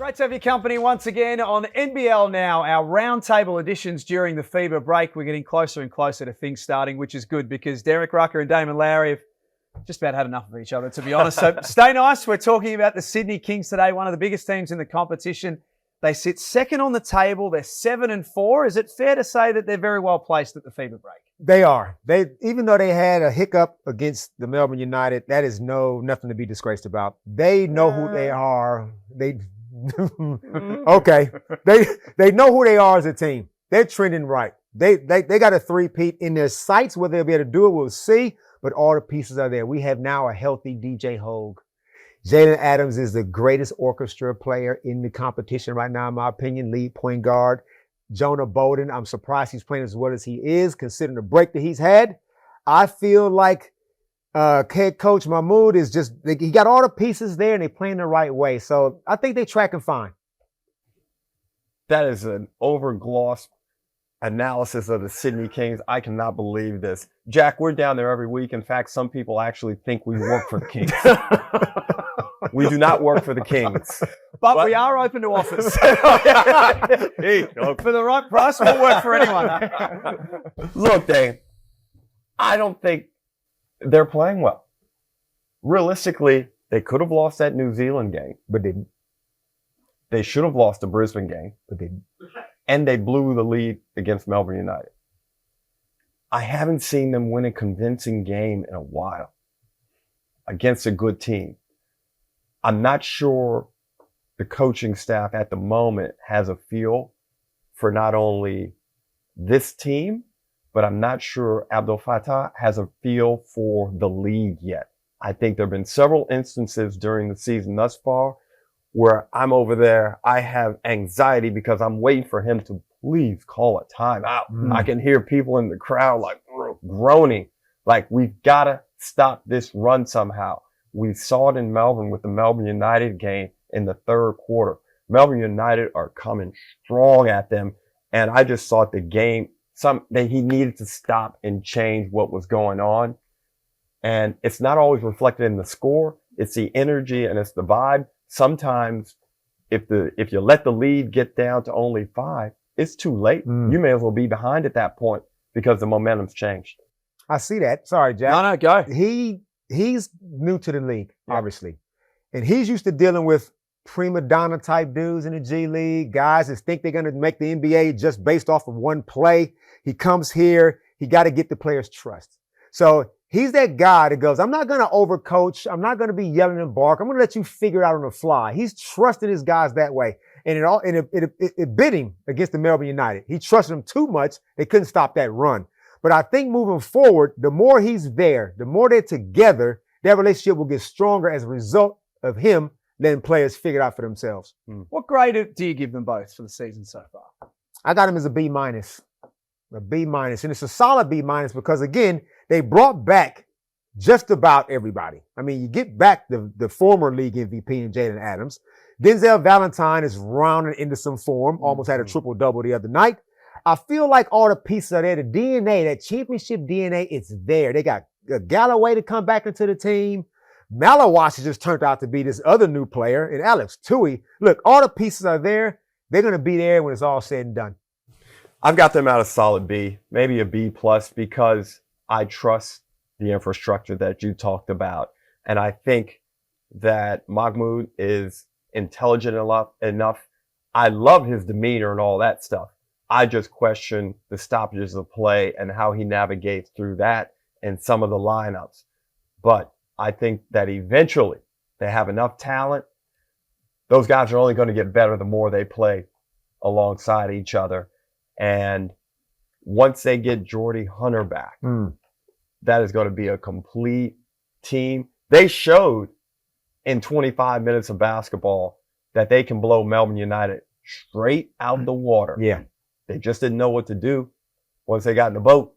Great to have your company once again on NBL now, our roundtable editions during the FIBA break. We're getting closer and closer to things starting, which is good because Derek Rucker and Damon Lowery have just about had enough of each other, to be honest. So stay nice. We're talking about the Sydney Kings today, one of the biggest teams in the competition. They sit second on the table. They're 7-4. Is it fair to say that they're very well placed at the FIBA break? They are. Even though they had a hiccup against the Melbourne United, that is nothing to be disgraced about. They know who they are. Okay. They know who they are as a team. They're trending right. They got a three-peat in their sights. Whether they'll be able to do it, we'll see. But all the pieces are there. We have now a healthy DJ Hogue. Jalen Adams is the greatest orchestra player in the competition right now, in my opinion, lead point guard. Jonah Bolden, I'm surprised he's playing as well as he is, considering the break that he's had. I feel like head coach Mahmoud is he got all the pieces there and they're playing the right way. So I think they're tracking fine. That is an overglossed analysis of the Sydney Kings. I cannot believe this. Jack, we're down there every week. In fact, some people actually think we work for the Kings. We do not work for the Kings. But we are open to offers. For the right price, we'll work for anyone. Look, Dane, I don't think they're playing well. Realistically, they could have lost that New Zealand game, but didn't. They should have lost the Brisbane game, but didn't. And they blew the lead against Melbourne United. I haven't seen them win a convincing game in a while against a good team. I'm not sure the coaching staff at the moment has a feel for not only this team, but I'm not sure Abdel Fattah has a feel for the league yet. I think there have been several instances during the season thus far where I'm over there, I have anxiety because I'm waiting for him to please call a timeout. I can hear people in the crowd like groaning, like we've got to stop this run somehow. We saw it in Melbourne with the Melbourne United game in the third quarter. Melbourne United are coming strong at them. And I just thought the game, that he needed to stop and change what was going on. And it's not always reflected in the score. It's the energy and it's the vibe. Sometimes if you let the lead get down to only 5, it's too late. You may as well be behind at that point because the momentum's changed. I see that. Sorry, Jack. No, go. He's new to the league, obviously. And he's used to dealing with prima donna type dudes in the G League, guys that think they're going to make the NBA just based off of one play. He comes here, he got to get the players' trust. So he's that guy that goes, I'm not going to overcoach. I'm not going to be yelling and bark. I'm going to let you figure it out on the fly. He's trusted his guys that way. And it bit him against the Melbourne United. He trusted them too much. They couldn't stop that run. But I think moving forward, the more he's there, the more they're together, their relationship will get stronger as a result of him letting players figure it out for themselves. What grade do you give them both for the season so far? I got him as a B-. A B-. And it's a solid B- because, again, they brought back just about everybody. I mean, you get back the former league MVP in Jalen Adams. Denzel Valentine is rounding into some form, almost had a triple-double the other night. I feel like all the pieces are there. The DNA, that championship DNA, it's there. They got Galloway to come back into the team. Malawash has just turned out to be this other new player, and Alex Tui. Look, all the pieces are there. They're going to be there when it's all said and done. I've got them at a solid B, maybe a B+, because I trust the infrastructure that you talked about. And I think that Mahmoud is intelligent enough. I love his demeanor and all that stuff. I just question the stoppages of play and how he navigates through that and some of the lineups. But I think that eventually they have enough talent. Those guys are only going to get better the more they play alongside each other. And once they get Jordy Hunter back, that is going to be a complete team. They showed in 25 minutes of basketball that they can blow Melbourne United straight out the water. Yeah. They just didn't know what to do once they got in the boat.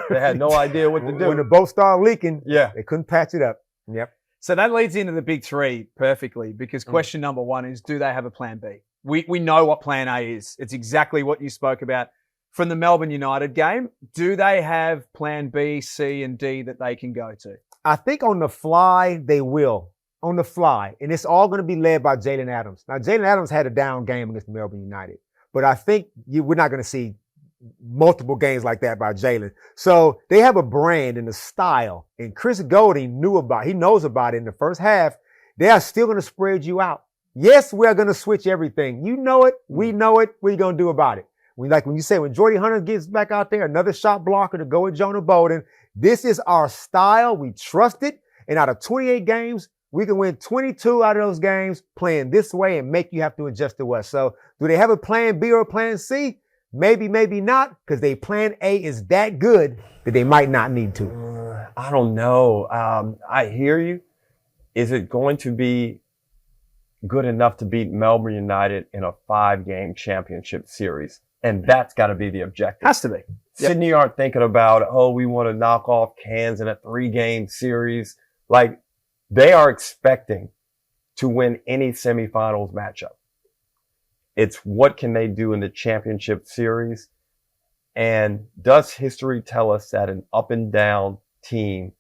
They had no idea what to do. When the boat started leaking, yeah, they couldn't patch it up. Yep. So that leads into the big three perfectly because question number one is, do they have a plan B? We know what plan A is. It's exactly what you spoke about from the Melbourne United game. Do they have plan B, C, and D that they can go to? I think on the fly, they will. on the fly, and it's all going to be led by Jalen Adams. Now, Jalen Adams had a down game against Melbourne United, but I think we're not going to see multiple games like that by Jalen. So they have a brand and a style, and Chris Golding he knows about it in the first half. They are still going to spread you out. Yes, we are going to switch everything. You know it. We know it. What are you going to do about it? When you say when Jordy Hunter gets back out there, another shot blocker to go with Jonah Bolden. This is our style. We trust it. And out of 28 games, we can win 22 out of those games playing this way and make you have to adjust to us. So do they have a plan B or a plan C? Maybe, maybe not, because their plan A is that good that they might not need to. I don't know. I hear you. Is it going to be good enough to beat Melbourne United in a 5-game championship series? And that's got to be the objective. Has to be. Sydney aren't thinking about, we want to knock off Cairns in a 3-game series. Like, they are expecting to win any semifinals matchup. It's what can they do in the championship series? And does history tell us that an up and down team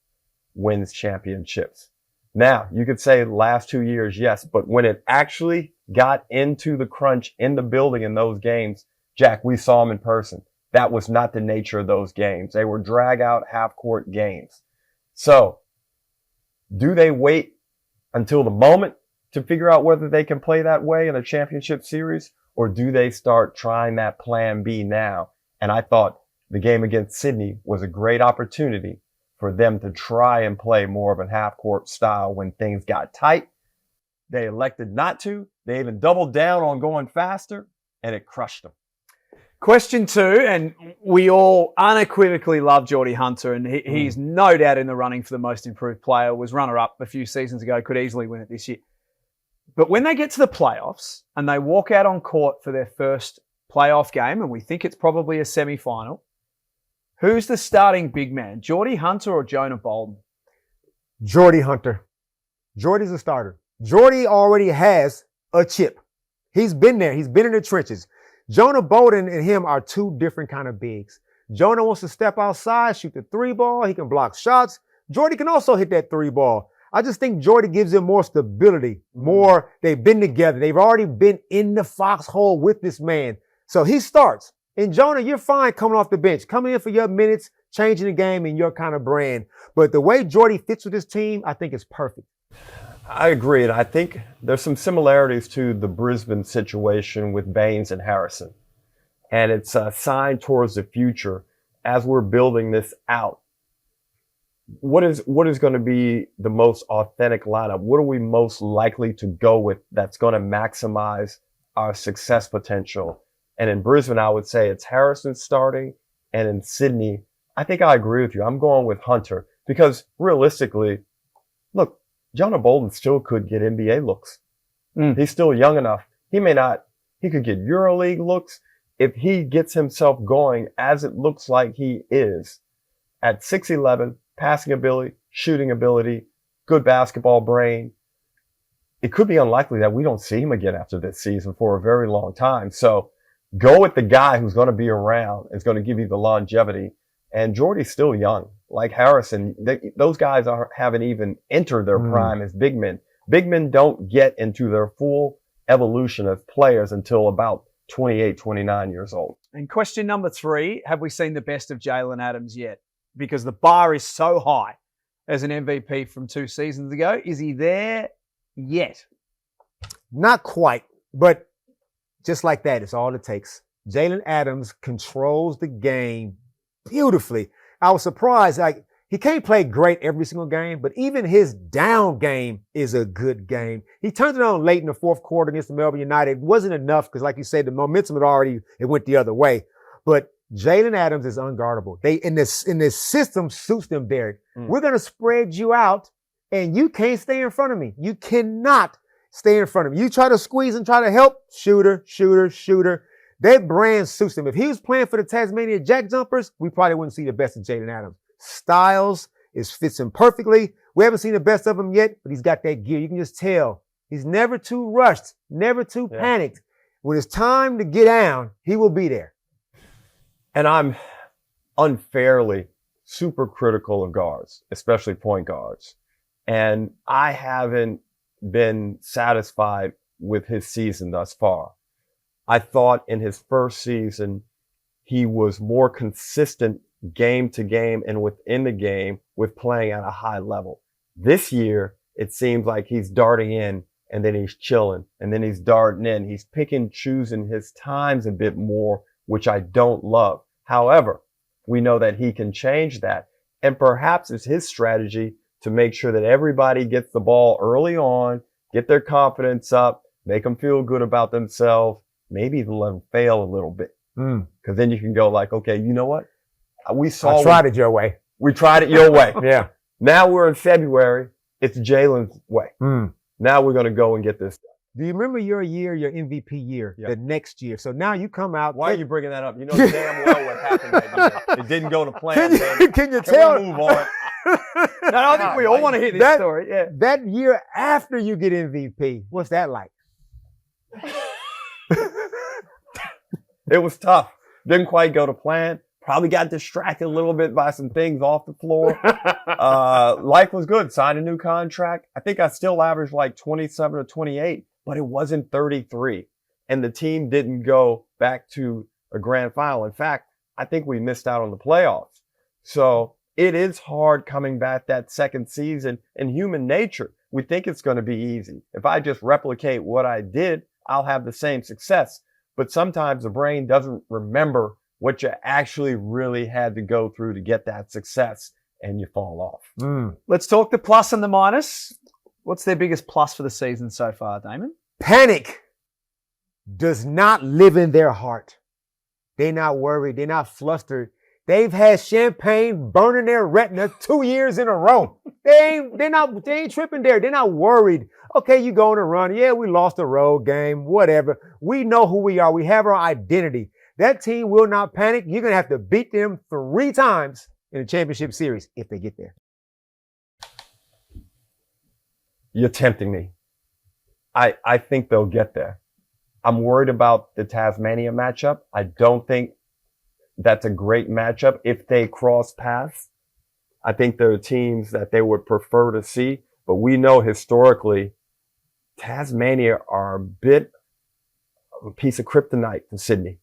wins championships? Now, you could say last 2 years, yes, but when it actually got into the crunch in the building in those games, Jack, we saw them in person. That was not the nature of those games. They were drag out half-court games. So, do they wait until the moment to figure out whether they can play that way in a championship series, or do they start trying that plan B now? And I thought the game against Sydney was a great opportunity for them to try and play more of a half-court style when things got tight. They elected not to. They even doubled down on going faster, and it crushed them. Question 2, and we all unequivocally love Geordie Hunter, and he's no doubt in the running for the most improved player, was runner-up a few seasons ago, could easily win it this year. But when they get to the playoffs and they walk out on court for their first playoff game, and we think it's probably a semi-final, who's the starting big man, Geordie Hunter or Jonah Bolden? Geordie Hunter. Geordie's a starter. Geordie already has a chip. He's been there. He's been in the trenches. Jonah Bolden and him are two different kind of bigs. Jonah wants to step outside, shoot the 3 ball. He can block shots. Geordie can also hit that 3 ball. I just think Geordie gives him more stability, more. They've been together. They've already been in the foxhole with this man. So he starts. And Jonah, you're fine coming off the bench, coming in for your minutes, changing the game in your kind of brand. But the way Geordie fits with this team, I think is perfect. I agree. And I think there's some similarities to the Brisbane situation with Baines and Harrison. And it's a sign towards the future as we're building this out. What is going to be the most authentic lineup? What are we most likely to go with that's going to maximize our success potential? And in Brisbane, I would say it's Harrison starting. And in Sydney, I think I agree with you. I'm going with Hunter because realistically, look, Jonah Bolden still could get NBA looks. He's still young enough. He could get EuroLeague looks if he gets himself going as it looks like he is at 6'11", passing ability, shooting ability, good basketball brain. It could be unlikely that we don't see him again after this season for a very long time. So go with the guy who's going to be around, is going to give you the longevity. And Geordie's still young. Like Harrison, those guys haven't even entered their prime as big men. Big men don't get into their full evolution as players until about 28, 29 years old. And question number 3, have we seen the best of Jalen Adams yet? Because the bar is so high as an MVP from 2 seasons ago. Is he there yet? Not quite, but just like that, it's all it takes. Jalen Adams controls the game beautifully. I was surprised. He can't play great every single game, but even his down game is a good game. He turned it on late in the 4th quarter against the Melbourne United. It wasn't enough because, like you said, the momentum it went the other way. But Jalen Adams is unguardable. In this system suits them, Derek. We're going to spread you out, and you can't stay in front of me. You cannot stay in front of me. You try to squeeze and try to help, shooter. That brand suits him. If he was playing for the Tasmania Jack Jumpers, we probably wouldn't see the best of Jalen Adams. Styles fits him perfectly. We haven't seen the best of him yet, but he's got that gear. You can just tell. He's never too rushed, never too panicked. When it's time to get down, he will be there. And I'm unfairly super critical of guards, especially point guards. And I haven't been satisfied with his season thus far. I thought in his first season, he was more consistent game to game and within the game with playing at a high level. This year, it seems like he's darting in and then he's chilling and then he's darting in. He's picking, choosing his times a bit more, which I don't love. However, we know that he can change that. And perhaps it's his strategy to make sure that everybody gets the ball early on, get their confidence up, make them feel good about themselves, maybe even let them fail a little bit. Because then you can go like, okay, you know what? I tried it your way. We tried it your way. Yeah. Now we're in February. It's Jalen's way. Now we're going to go and get this done. Do you remember your MVP year, Yeah. the next year? So now you come out. Why are you bringing that up? You know damn well what happened that year. It didn't go to plan. Can you Can tell? we move on? No, I think we all want to hear this story. Yeah. That year after you get MVP, what's that like? It was tough. Didn't quite go to plan. Probably got distracted a little bit by some things off the floor. Life was good. Signed a new contract. I think I still averaged like 27 or 28, but it wasn't 33. And the team didn't go back to a grand final. In fact, I think we missed out on the playoffs. So it is hard coming back that second season. In human nature, we think it's going to be easy. If I just replicate what I did, I'll have the same success. But sometimes the brain doesn't remember what you actually really had to go through to get that success, and you fall off. Let's talk the plus and the minus. What's their biggest plus for the season so far, Damon? Panic does not live in their heart. They're not worried. They're not flustered. They've had champagne burning their retina 2 years in a row. They ain't tripping there. They're not worried. Okay, you go on a run. Yeah, we lost a road game, whatever. We know who we are. We have our identity. That team will not panic. You're going to have to beat them 3 times in the championship series if they get there. You're tempting me. I think they'll get there. I'm worried about the Tasmania matchup. I don't think that's a great matchup if they cross paths. I think there are teams that they would prefer to see, but we know historically Tasmania are a bit of a piece of kryptonite to Sydney.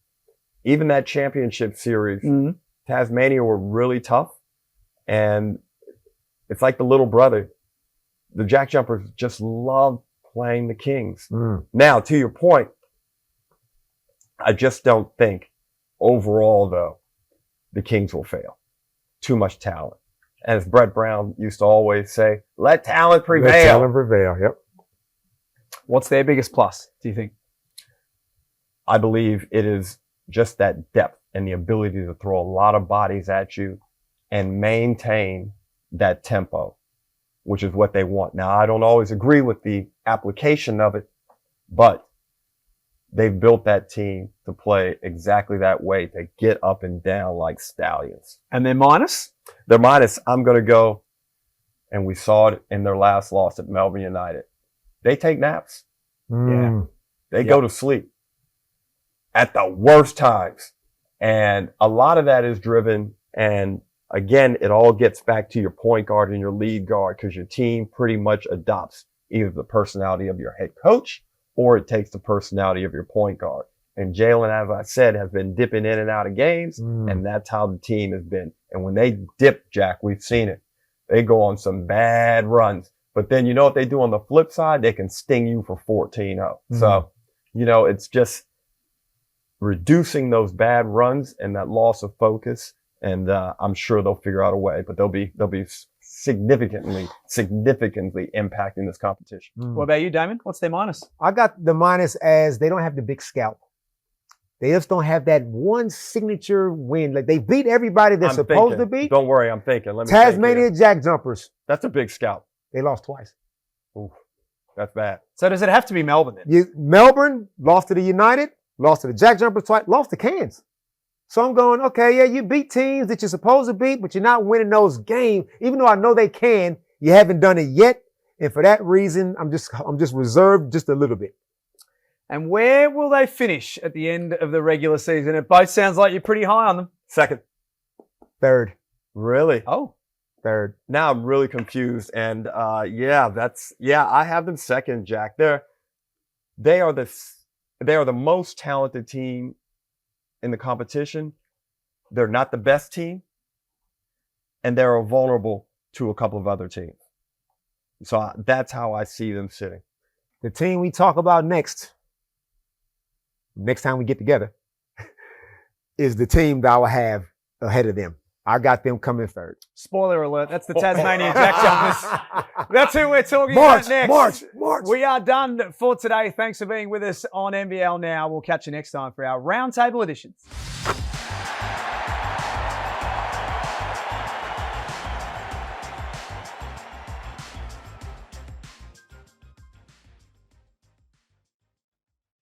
Even that championship series, Tasmania were really tough. And it's like the little brother. The Jack Jumpers just love playing the Kings. Now, to your point, I just don't think overall, though, the Kings will fail. Too much talent. And as Brett Brown used to always say, let talent prevail. Let talent prevail, yep. What's their biggest plus, do you think? I believe it is just that depth and the ability to throw a lot of bodies at you and maintain that tempo, which is what they want. Now, I don't always agree with the application of it, but they've built that team to play exactly that way, to get up and down like stallions. And their minus? Their minus, I'm going to go, and we saw it in their last loss at Melbourne United. They take naps. Yeah. They go to sleep at the worst times. And a lot of that is driven, and again, it all gets back to your point guard and your lead guard, because your team pretty much adopts either the personality of your head coach or it takes the personality of your point guard. And Jalen, as I said, has been dipping in and out of games, and that's how the team has been. And when they dip, Jack, we've seen it. They go on some bad runs. But then you know what they do on the flip side? They can sting you for 14-0. So, you know, it's just reducing those bad runs and that loss of focus. And I'm sure they'll figure out a way, but they'll be significantly impacting this competition. What about you, Damon? What's their minus? I got the minus as they don't have the big scalp. They just don't have that one signature win. Like, they beat everybody they're supposed to beat. Don't worry, I'm thinking. Let me Tasmania Jack Jumpers. That's a big scalp. They lost twice. Ooh, that's bad. So does it have to be Melbourne then? Melbourne lost to the United, lost to the Jack Jumpers twice, lost to Cairns. So I'm going, okay, yeah, you beat teams that you're supposed to beat, but you're not winning those games. Even though I know they can, you haven't done it yet. And for that reason, I'm just reserved just a little bit. And where will they finish at the end of the regular season? It both sounds like you're pretty high on them. Second. Third. Really? Oh. third. Now I'm really confused. And I have them second, Jack. They are the most talented team in the competition. They're not the best team, and they're vulnerable to a couple of other teams. So that's how I see them sitting. The team we talk about next time we get together, is the team that I will have ahead of them. I got them coming third. Spoiler alert, that's the Tasmanian Jack Jumpers. That's who we're talking about next. March. We are done for today. Thanks for being with us on NBL Now. We'll catch you next time for our Roundtable Editions.